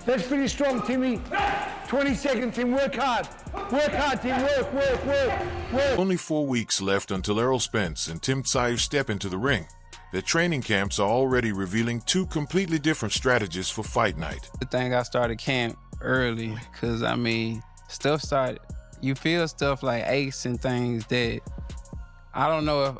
Let's finish strong, Timmy. 20 seconds, Tim. Work hard. Work hard, Tim. Work. Only 4 weeks left until Errol Spence and Tim Tszyu step into the ring. Their training camps are already revealing 2 completely different strategies for fight night. I think I started camp early because, I mean, stuff started. You feel stuff like aches and things that I don't know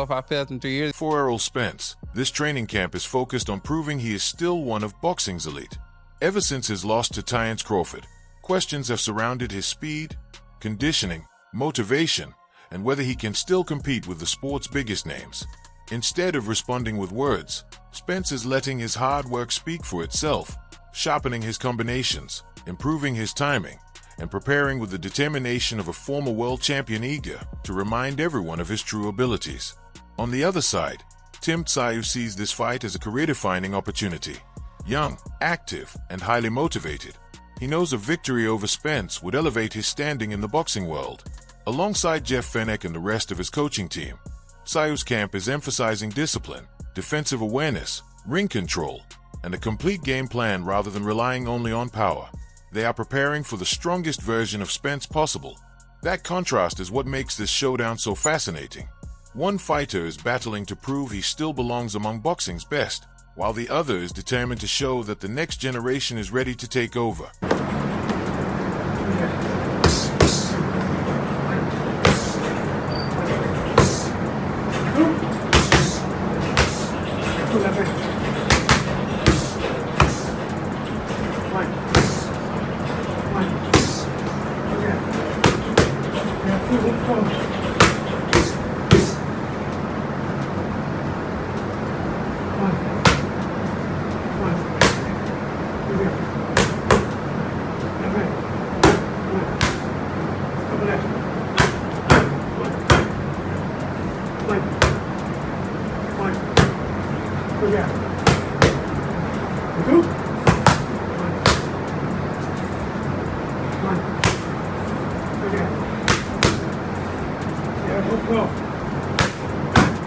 if I felt in 3 years. For Errol Spence, this training camp is focused on proving he is still one of boxing's elite. Ever since his loss to Terence Crawford, questions have surrounded his speed, conditioning, motivation, and whether he can still compete with the sport's biggest names. Instead of responding with words, Spence is letting his hard work speak for itself, sharpening his combinations, improving his timing, and preparing with the determination of a former world champion eager to remind everyone of his true abilities. On the other side, Tim Tszyu sees this fight as a career-defining opportunity. Young, active, and highly motivated, he knows a victory over Spence would elevate his standing in the boxing world. Alongside Jeff Fenech and the rest of his coaching team, Tsyu's camp is emphasizing discipline, defensive awareness, ring control, and a complete game plan rather than relying only on power. They are preparing for the strongest version of Spence possible. That contrast is what makes this showdown so fascinating. One fighter is battling to prove he still belongs among boxing's best, while the other is determined to show that the next generation is ready to take over.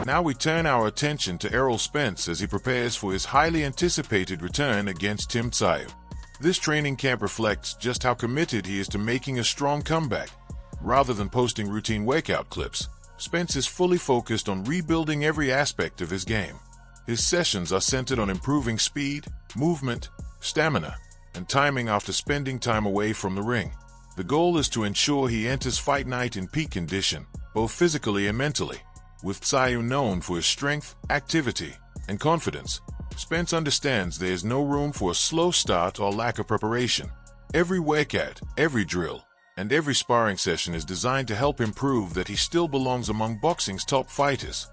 Now we turn our attention to Errol Spence as he prepares for his highly anticipated return against Tim Tszyu. This training camp reflects just how committed he is to making a strong comeback. Rather than posting routine workout clips, Spence is fully focused on rebuilding every aspect of his game. His sessions are centered on improving speed, movement, stamina, and timing after spending time away from the ring. The goal is to ensure he enters fight night in peak condition, both physically and mentally. With Tszyu known for his strength, activity, and confidence, Spence understands there is no room for a slow start or lack of preparation. Every workout, every drill, and every sparring session is designed to help him prove that he still belongs among boxing's top fighters.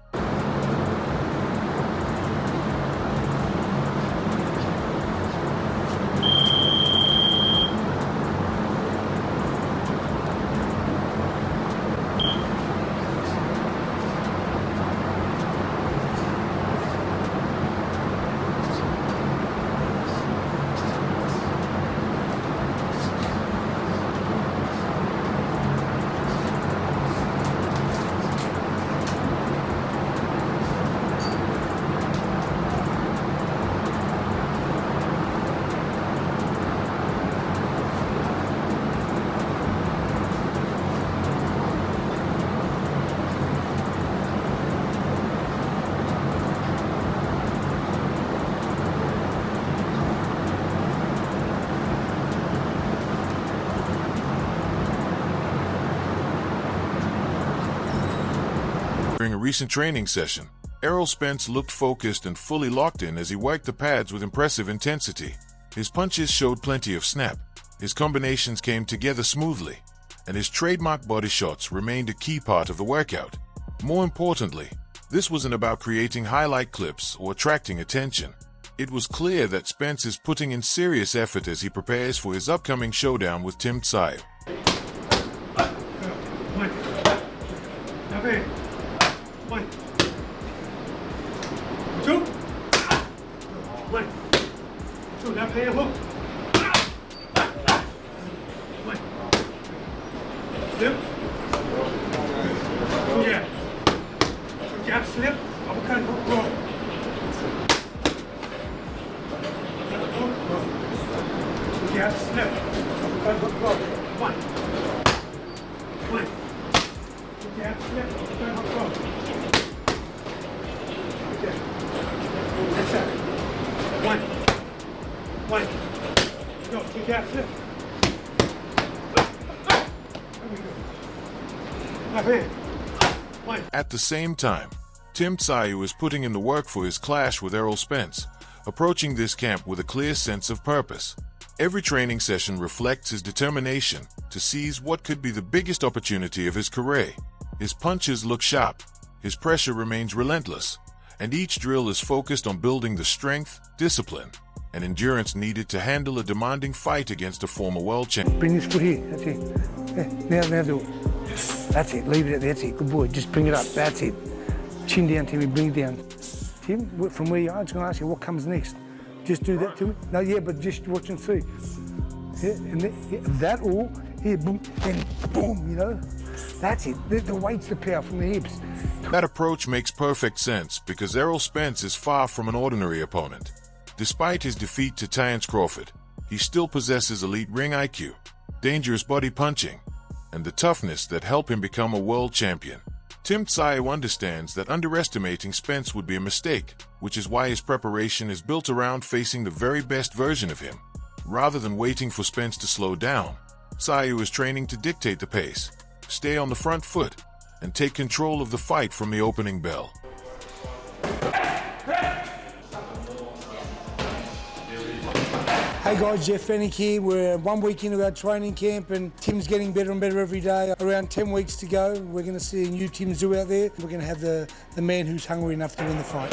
During a recent training session, Errol Spence looked focused and fully locked in as he worked the pads with impressive intensity. His punches showed plenty of snap, his combinations came together smoothly, and his trademark body shots remained a key part of the workout. More importantly, this wasn't about creating highlight clips or attracting attention. It was clear that Spence is putting in serious effort as he prepares for his upcoming showdown with Tim Tszyu. out, snap. Don't hook block. One. Kick out, snap. Don't hook block. Okay. That's that. One. Go, kick out, snap. Left hand. One. At the same time, Tim Tszyu is putting in the work for his clash with Errol Spence, approaching this camp with a clear sense of purpose. Every training session reflects his determination to seize what could be the biggest opportunity of his career. His punches look sharp, his pressure remains relentless, and each drill is focused on building the strength, discipline, and endurance needed to handle a demanding fight against a former world champion. Bring this foot here, that's it. Yeah, now do it. That's it, leave it at that, that's it, good boy, just bring it up, that's it. Chin down, Timmy, bring it down. Tim, from where you are, I'm just going to ask you what comes next. Just do that to me. No, yeah, but just watch and see. Yeah, and that all, here, boom, and boom, you know. That's it, the weight's the power from the hips. That approach makes perfect sense because Errol Spence is far from an ordinary opponent. Despite his defeat to Terence Crawford, he still possesses elite ring IQ, dangerous body punching, and the toughness that help him become a world champion. Tim Tszyu understands that underestimating Spence would be a mistake, which is why his preparation is built around facing the very best version of him. Rather than waiting for Spence to slow down, Tszyu is training to dictate the pace, stay on the front foot, and take control of the fight from the opening bell. Hey guys, Jeff Fennick here. We're 1 week into our training camp and Tim's getting better and better every day. Around 10 weeks to go. We're going to see a new Tim Tszyu out there. We're going to have the man who's hungry enough to win the fight.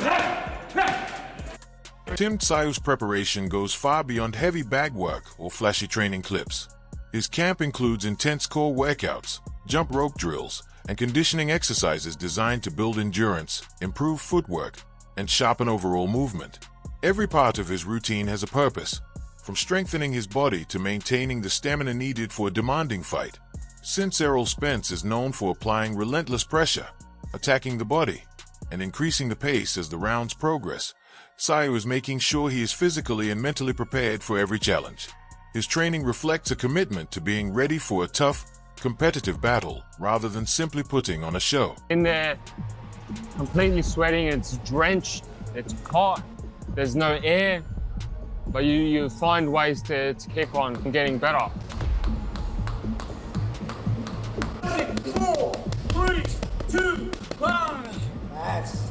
Tim Tsyu's preparation goes far beyond heavy bag work or flashy training clips. His camp includes intense core workouts, jump rope drills, and conditioning exercises designed to build endurance, improve footwork, and sharpen overall movement. Every part of his routine has a purpose, from strengthening his body to maintaining the stamina needed for a demanding fight. Since Errol Spence is known for applying relentless pressure, attacking the body, and increasing the pace as the rounds progress, Tszyu is making sure he is physically and mentally prepared for every challenge. His training reflects a commitment to being ready for a tough, competitive battle rather than simply putting on a show. In there, completely sweating, it's drenched, it's hot, there's no air, but you find ways to keep on getting better. 6, 4, 3, 2, 1. That's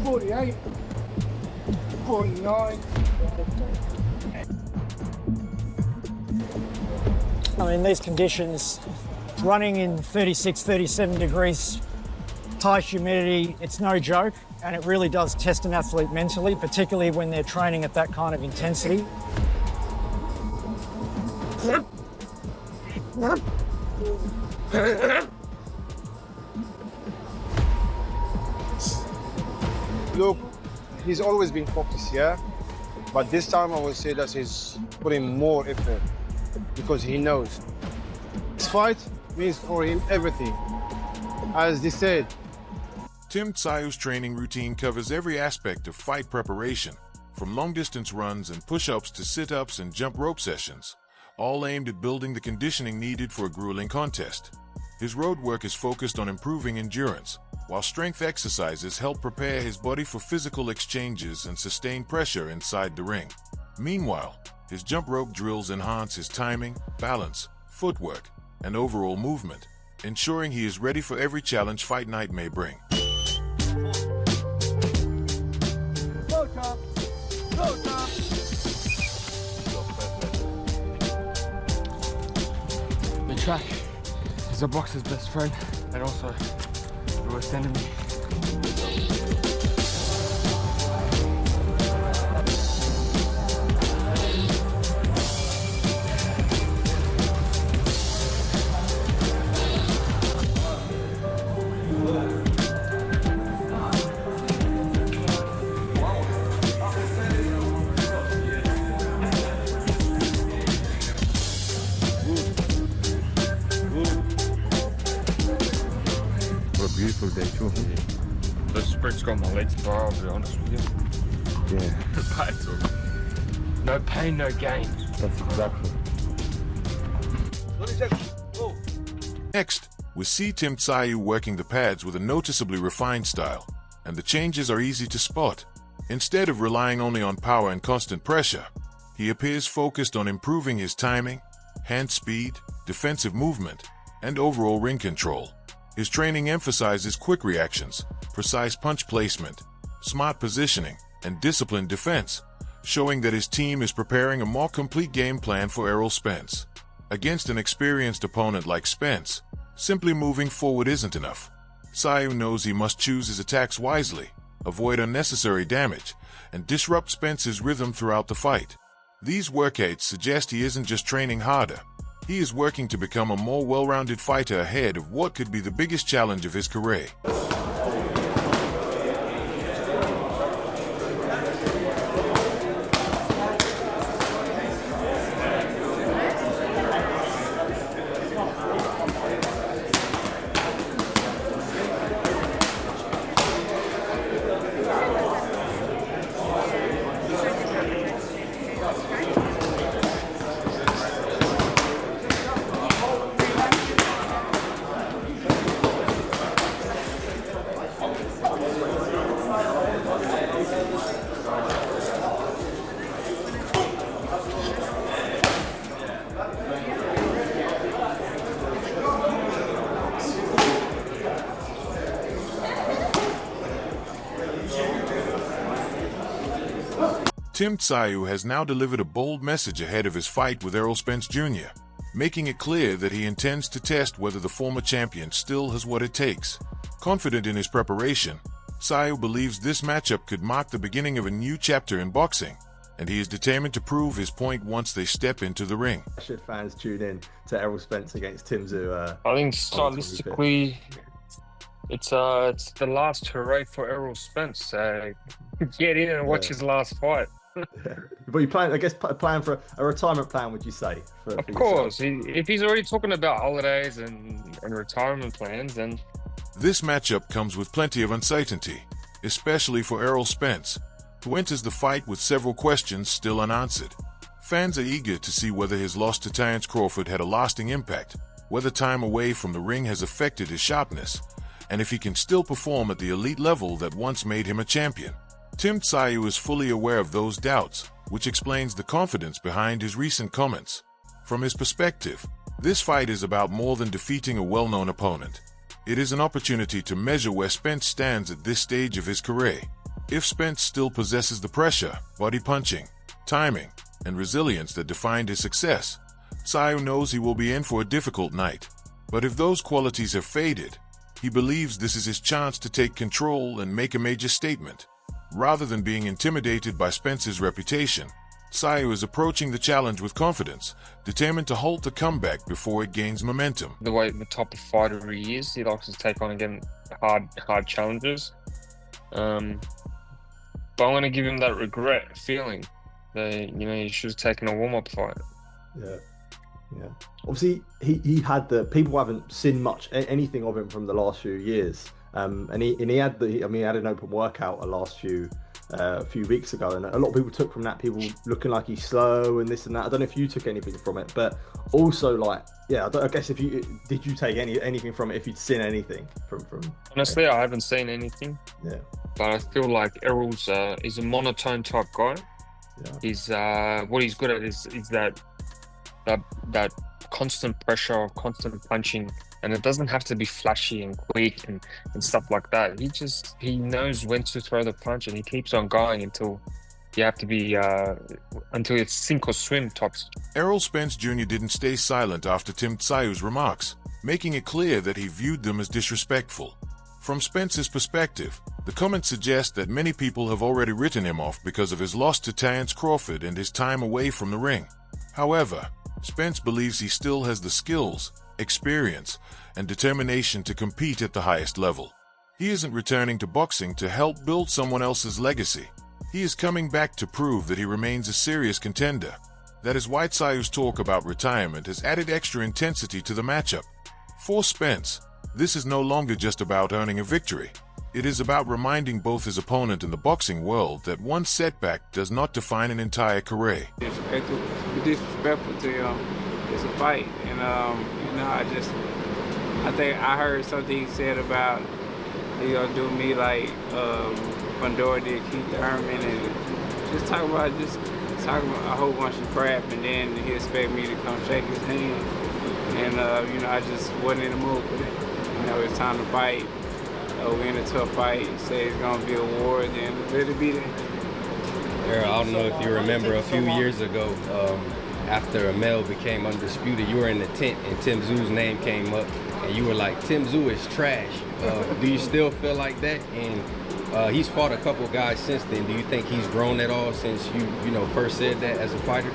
48, 49. In these conditions, running in 36, 37 degrees, high humidity, it's no joke, and it really does test an athlete mentally, particularly when they're training at that kind of intensity. Look, he's always been focused, yeah? But this time I would say that he's putting more effort because he knows. This fight means for him everything. As they said, Tim Tsyu's training routine covers every aspect of fight preparation, from long-distance runs and push-ups to sit-ups and jump rope sessions, all aimed at building the conditioning needed for a grueling contest. His road work is focused on improving endurance, while strength exercises help prepare his body for physical exchanges and sustain pressure inside the ring. Meanwhile, his jump rope drills enhance his timing, balance, footwork, and overall movement, ensuring he is ready for every challenge fight night may bring. The track is a boxer's best friend and also the worst enemy. Beautiful day too. The sprint's got my legs dry, I'll be honest with you. Yeah, But it's all right. No pain, no gain. that's exactly. Next, we see Tim Tszyu working the pads with a noticeably refined style, and the changes are easy to spot. Instead of relying only on power and constant pressure, he appears focused on improving his timing, hand speed, defensive movement, and overall ring control. His training emphasizes quick reactions, precise punch placement, smart positioning, and disciplined defense, showing that his team is preparing a more complete game plan for Errol Spence. Against an experienced opponent like Spence, simply moving forward isn't enough. Tszyu knows he must choose his attacks wisely, avoid unnecessary damage, and disrupt Spence's rhythm throughout the fight. These workouts suggest he isn't just training harder, he is working to become a more well-rounded fighter ahead of what could be the biggest challenge of his career. Tim Tszyu has now delivered a bold message ahead of his fight with Errol Spence Jr., making it clear that he intends to test whether the former champion still has what it takes. Confident in his preparation, Tszyu believes this matchup could mark the beginning of a new chapter in boxing, and he is determined to prove his point once they step into the ring. Should fans tune in to Errol Spence against Tim Tszyu? I think stylistically, it's the last hooray for Errol Spence. So get in and watch his last fight. But you plan, I guess, plan for a retirement plan, would you say? Of course, if he's already talking about holidays and retirement plans, then this matchup comes with plenty of uncertainty, especially for Errol Spence, who enters the fight with several questions still unanswered. Fans are eager to see whether his loss to Terence Crawford had a lasting impact, whether time away from the ring has affected his sharpness, and if he can still perform at the elite level that once made him a champion. Tim Tszyu is fully aware of those doubts, which explains the confidence behind his recent comments. From his perspective, this fight is about more than defeating a well-known opponent. It is an opportunity to measure where Spence stands at this stage of his career. If Spence still possesses the pressure, body punching, timing, and resilience that defined his success, Tszyu knows he will be in for a difficult night. But if those qualities have faded, he believes this is his chance to take control and make a major statement. Rather than being intimidated by Spence's reputation, Tszyu is approaching the challenge with confidence, determined to halt the comeback before it gains momentum. the type of fighter he is, he likes to take on again hard challenges. But I'm going to give him that regret feeling that he should have taken a warm-up fight. Yeah. Obviously, he had people haven't seen much anything of him from the last few years. And he had he had an open workout a few weeks ago, and a lot of people took from that, people looking like he's slow and this and that. I don't know if you took anything from it, but also I guess did you take anything from it, if you'd seen anything from Honestly, I haven't seen anything. Yeah. But I feel like Errol's is a monotone type guy. Yeah. He's what he's good at is that constant pressure, constant punching, and it doesn't have to be flashy and quick and stuff like that. He knows when to throw the punch, and he keeps on going until you have to be until it's sink or swim types. Errol Spence Jr. didn't stay silent after Tim Tszyu's remarks, making it clear that he viewed them as disrespectful. From Spence's perspective, the comments suggest that many people have already written him off because of his loss to Terence Crawford and his time away from the ring. However, Spence believes he still has the skills, experience, and determination to compete at the highest level. He isn't returning to boxing to help build someone else's legacy. He is coming back to prove that he remains a serious contender. That is why Tszyu's talk about retirement has added extra intensity to the matchup. For Spence, this is no longer just about earning a victory. It is about reminding both his opponent and the boxing world that one setback does not define an entire career. Disrespectful to him. It's a fight, and I think I heard something he said about he gonna do me like Fundora did Keith Thurman, and just talking about a whole bunch of crap, and then he expect me to come shake his hand, and I just wasn't in the mood for that. It's time to fight. We're in a tough fight. He said it's gonna be a war, then let it be there. Errol, I don't know if you remember a few years ago, after Amel became undisputed, you were in the tent and Tim Tszyu's name came up, and you were like, Tim Tszyu is trash. Do you still feel like that? And he's fought a couple guys since then. Do you think he's grown at all since you first said that as a fighter?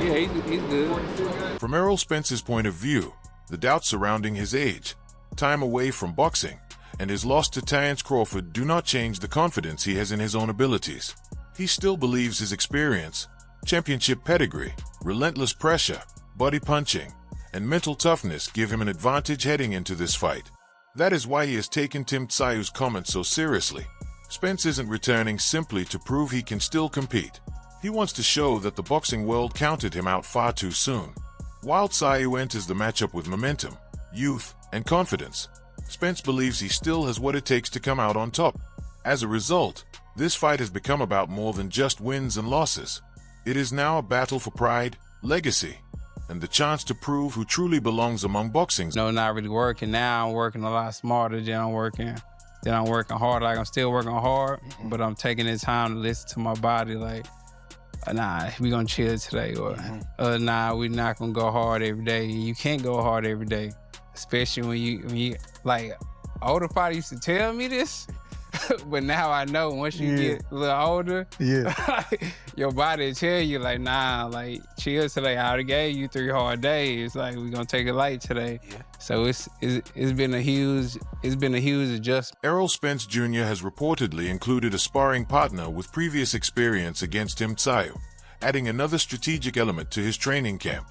Yeah, he's good. From Errol Spence's point of view, the doubts surrounding his age, time away from boxing, and his loss to Terence Crawford do not change the confidence he has in his own abilities. He still believes his experience, championship pedigree, relentless pressure, body punching, and mental toughness give him an advantage heading into this fight. That is why he has taken Tim Tszyu's comments so seriously. Spence isn't returning simply to prove he can still compete. He wants to show that the boxing world counted him out far too soon. While Tszyu enters the matchup with momentum, youth, and confidence, Spence believes he still has what it takes to come out on top. As a result, this fight has become about more than just wins and losses. It is now a battle for pride, legacy, and the chance to prove who truly belongs among boxing's. No, not really working. Now I'm working a lot smarter than I'm working hard. Like, I'm still working hard, but I'm taking the time to listen to my body. Like, nah, we gonna chill today, or nah, we not gonna go hard every day. You can't go hard every day, especially when you like, older fighters used to tell me this, but now I know once you get a little older, your body will tell you like, nah, like, chill today. I already gave you 3 hard days. Like, we gonna take it light today. So it's been a huge adjustment. Errol Spence Jr. has reportedly included a sparring partner with previous experience against Tim Tszyu, adding another strategic element to his training camp.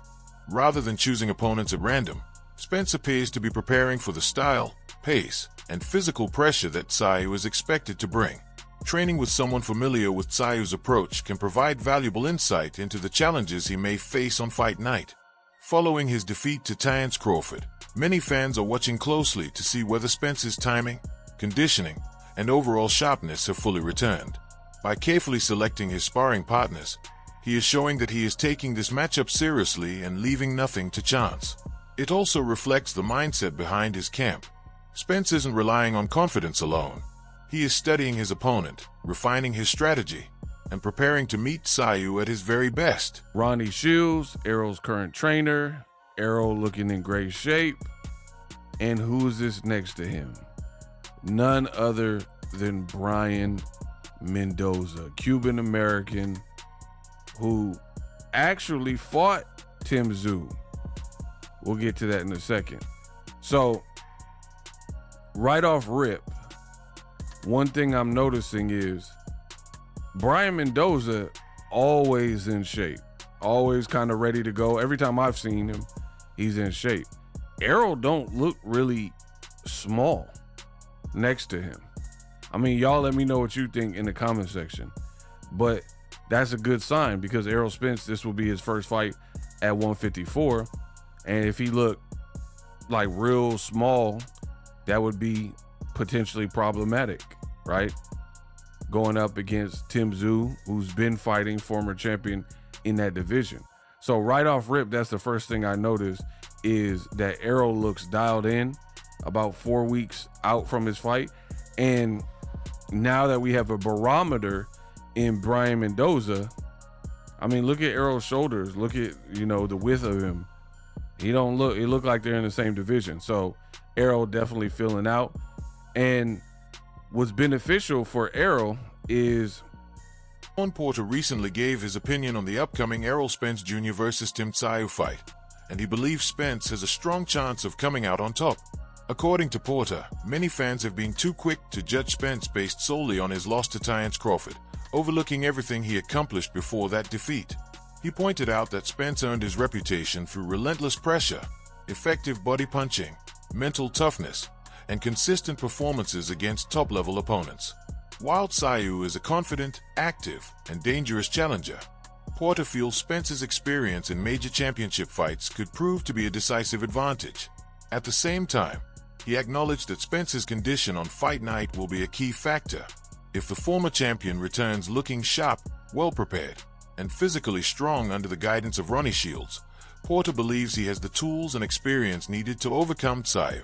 Rather than choosing opponents at random, Spence appears to be preparing for the style, pace, and physical pressure that Tszyu is expected to bring. Training with someone familiar with Tsyu's approach can provide valuable insight into the challenges he may face on fight night. Following his defeat to Terence Crawford, many fans are watching closely to see whether Spence's timing, conditioning, and overall sharpness have fully returned. By carefully selecting his sparring partners, he is showing that he is taking this matchup seriously and leaving nothing to chance. It also reflects the mindset behind his camp. Spence isn't relying on confidence alone. He is studying his opponent, refining his strategy, and preparing to meet Tszyu at his very best. Ronnie Shields, Errol's current trainer. Errol looking in great shape. And who is this next to him? None other than Brian Mendoza, Cuban-American, who actually fought Tim Tszyu. We'll get to that in a second. So, right off rip, one thing I'm noticing is Brian Mendoza always in shape, always kind of ready to go. Every time I've seen him, he's in shape. Errol don't look really small next to him. I mean, y'all let me know what you think in the comment section, but that's a good sign because Errol Spence, this will be his first fight at 154. And if he looked like real small, that would be potentially problematic, right? Going up against Tim Tszyu, who's been fighting, former champion in that division. So right off rip, that's the first thing I noticed is that Errol looks dialed in, about 4 weeks out from his fight. And now that we have a barometer in Brian Mendoza, I mean, look at Errol's shoulders. Look at, the width of him. It look like they're in the same division. So Errol definitely filling out. And what's beneficial for Errol is Sean Porter recently gave his opinion on the upcoming Errol Spence Jr. versus Tim Tszyu fight, and he believes Spence has a strong chance of coming out on top. According to Porter, many fans have been too quick to judge Spence based solely on his loss to Terence Crawford, overlooking everything he accomplished before that defeat. He pointed out that Spence earned his reputation through relentless pressure, effective body punching, mental toughness, and consistent performances against top-level opponents. While Tszyu is a confident, active, and dangerous challenger, Porter feels Spence's experience in major championship fights could prove to be a decisive advantage. At the same time, he acknowledged that Spence's condition on fight night will be a key factor. If the former champion returns looking sharp, well-prepared, and physically strong under the guidance of Ronnie Shields, Porter believes he has the tools and experience needed to overcome Tszyu.